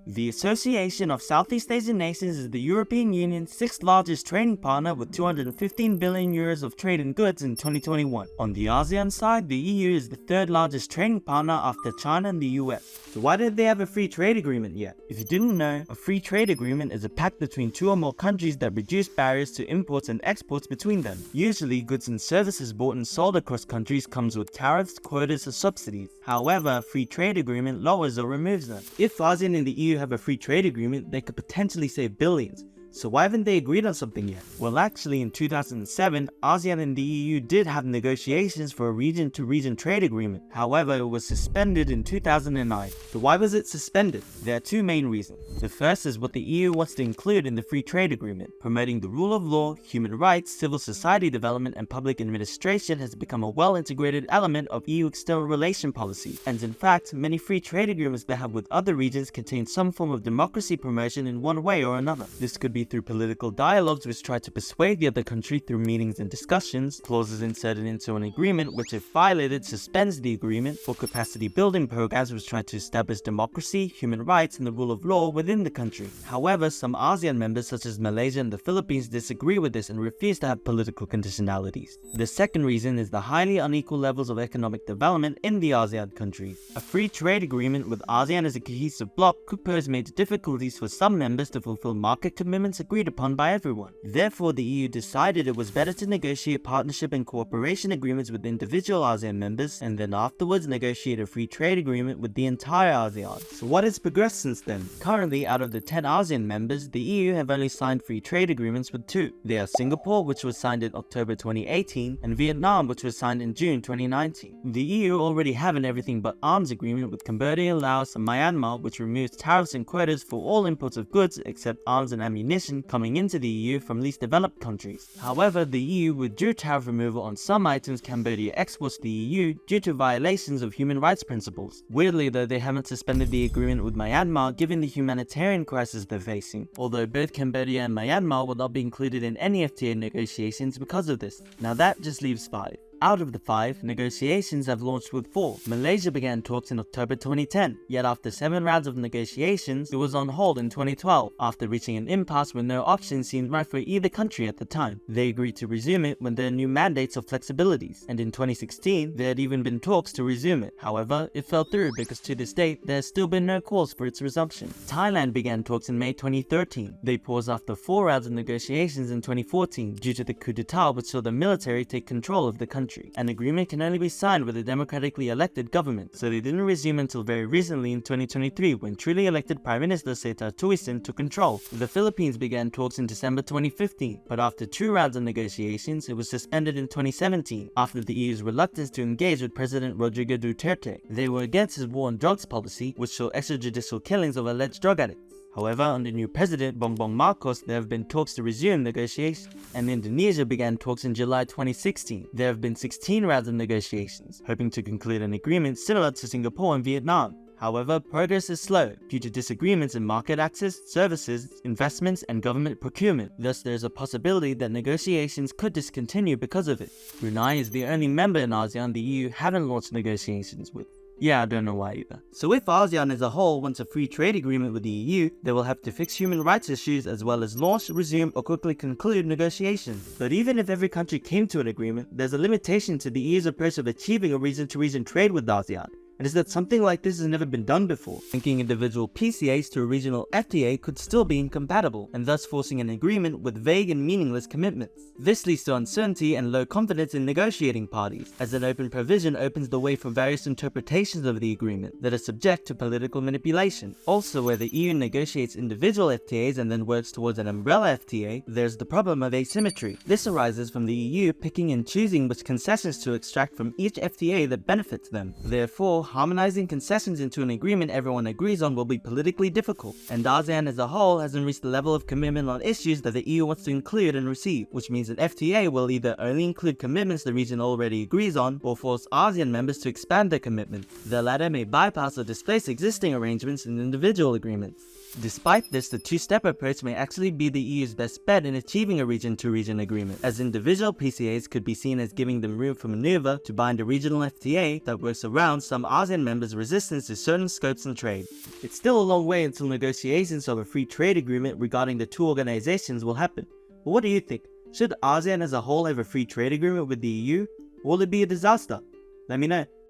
The Association of Southeast Asian Nations is the European Union's sixth largest trading partner with 215 billion euros of trade in goods in 2021. On the ASEAN side, the EU is the third largest trading partner after China and the US. So why did they have a free trade agreement yet? If you didn't know, a free trade agreement is a pact between two or more countries that reduce barriers to imports and exports between them. Usually, goods and services bought and sold across countries comes with tariffs, quotas, or subsidies. However, a free trade agreement lowers or removes them. If ASEAN and the EU have a free trade agreement, they could potentially save billions. So why haven't they agreed on something yet? Well, actually in 2007, ASEAN and the EU did have negotiations for a region-to-region trade agreement. However, it was suspended in 2009. So why was it suspended? There are two main reasons. The first is what the EU wants to include in the free trade agreement. Promoting the rule of law, human rights, civil society development, and public administration has become a well-integrated element of EU external relation policy. And in fact, many free trade agreements they have with other regions contain some form of democracy promotion in one way or another. This could be through political dialogues which try to persuade the other country through meetings and discussions, clauses inserted into an agreement which if violated suspends the agreement, or capacity building programs which try to establish democracy, human rights, and the rule of law within the country. However, some ASEAN members such as Malaysia and the Philippines disagree with this and refuse to have political conditionalities. The second reason is the highly unequal levels of economic development in the ASEAN countries. A free trade agreement with ASEAN as a cohesive bloc could pose major difficulties for some members to fulfill market commitments agreed upon by everyone. Therefore, the EU decided it was better to negotiate partnership and cooperation agreements with individual ASEAN members and then afterwards negotiate a free trade agreement with the entire ASEAN. So what has progressed since then? Currently, out of the 10 ASEAN members, the EU have only signed free trade agreements with 2. They are Singapore, which was signed in October 2018, and Vietnam, which was signed in June 2019. The EU already have an everything but arms agreement with Cambodia, Laos, and Myanmar, which removes tariffs and quotas for all imports of goods except arms and ammunition coming into the EU from least developed countries. However, the EU withdrew tariff removal on some items Cambodia exports to the EU due to violations of human rights principles. Weirdly though, they haven't suspended the agreement with Myanmar given the humanitarian crisis they're facing, although both Cambodia and Myanmar will not be included in any FTA negotiations because of this. Now that just leaves 5. Out of the 5, negotiations have launched with 4. Malaysia began talks in October 2010, yet after 7 rounds of negotiations, it was on hold in 2012, after reaching an impasse when no option seemed right for either country at the time. They agreed to resume it when there are new mandates of flexibilities, and in 2016, there had even been talks to resume it. However, it fell through because to this date, there has still been no calls for its resumption. Thailand began talks in May 2013. They paused after 4 rounds of negotiations in 2014 due to the coup d'etat which saw the military take control of the country. An agreement can only be signed with a democratically elected government, so they didn't resume until very recently in 2023 when truly elected Prime Minister Seta Tuisin took control. The Philippines began talks in December 2015, but after 2 rounds of negotiations, it was suspended in 2017 after the EU's reluctance to engage with President Rodrigo Duterte. They were against his war on drugs policy, which saw extrajudicial killings of alleged drug addicts. However, under new President Bongbong Marcos, there have been talks to resume negotiations, and Indonesia began talks in July 2016. There have been 16 rounds of negotiations, hoping to conclude an agreement similar to Singapore and Vietnam. However, progress is slow due to disagreements in market access, services, investments, and government procurement. Thus, there is a possibility that negotiations could discontinue because of it. Brunei is the only member in ASEAN the EU haven't launched negotiations with. Yeah, I don't know why either. So if ASEAN as a whole wants a free trade agreement with the EU, they will have to fix human rights issues as well as launch, resume, or quickly conclude negotiations. But even if every country came to an agreement, there's a limitation to the EU's approach of achieving a region-to-region trade with ASEAN. And is that something like this has never been done before. Linking individual PCAs to a regional FTA could still be incompatible, and thus forcing an agreement with vague and meaningless commitments. This leads to uncertainty and low confidence in negotiating parties, as an open provision opens the way for various interpretations of the agreement that are subject to political manipulation. Also, where the EU negotiates individual FTAs and then works towards an umbrella FTA, there's the problem of asymmetry. This arises from the EU picking and choosing which concessions to extract from each FTA that benefits them. Therefore, harmonizing concessions into an agreement everyone agrees on will be politically difficult, and ASEAN as a whole hasn't reached the level of commitment on issues that the EU wants to include and receive, which means an FTA will either only include commitments the region already agrees on, or force ASEAN members to expand their commitments. The latter may bypass or displace existing arrangements in individual agreements. Despite this, the two-step approach may actually be the EU's best bet in achieving a region-to-region agreement, as individual PCAs could be seen as giving them room for maneuver to bind a regional FTA that works around some ASEAN members' resistance to certain scopes and trade. It's still a long way until negotiations of a free trade agreement regarding the two organizations will happen. But what do you think? Should ASEAN as a whole have a free trade agreement with the EU? Or will it be a disaster? Let me know.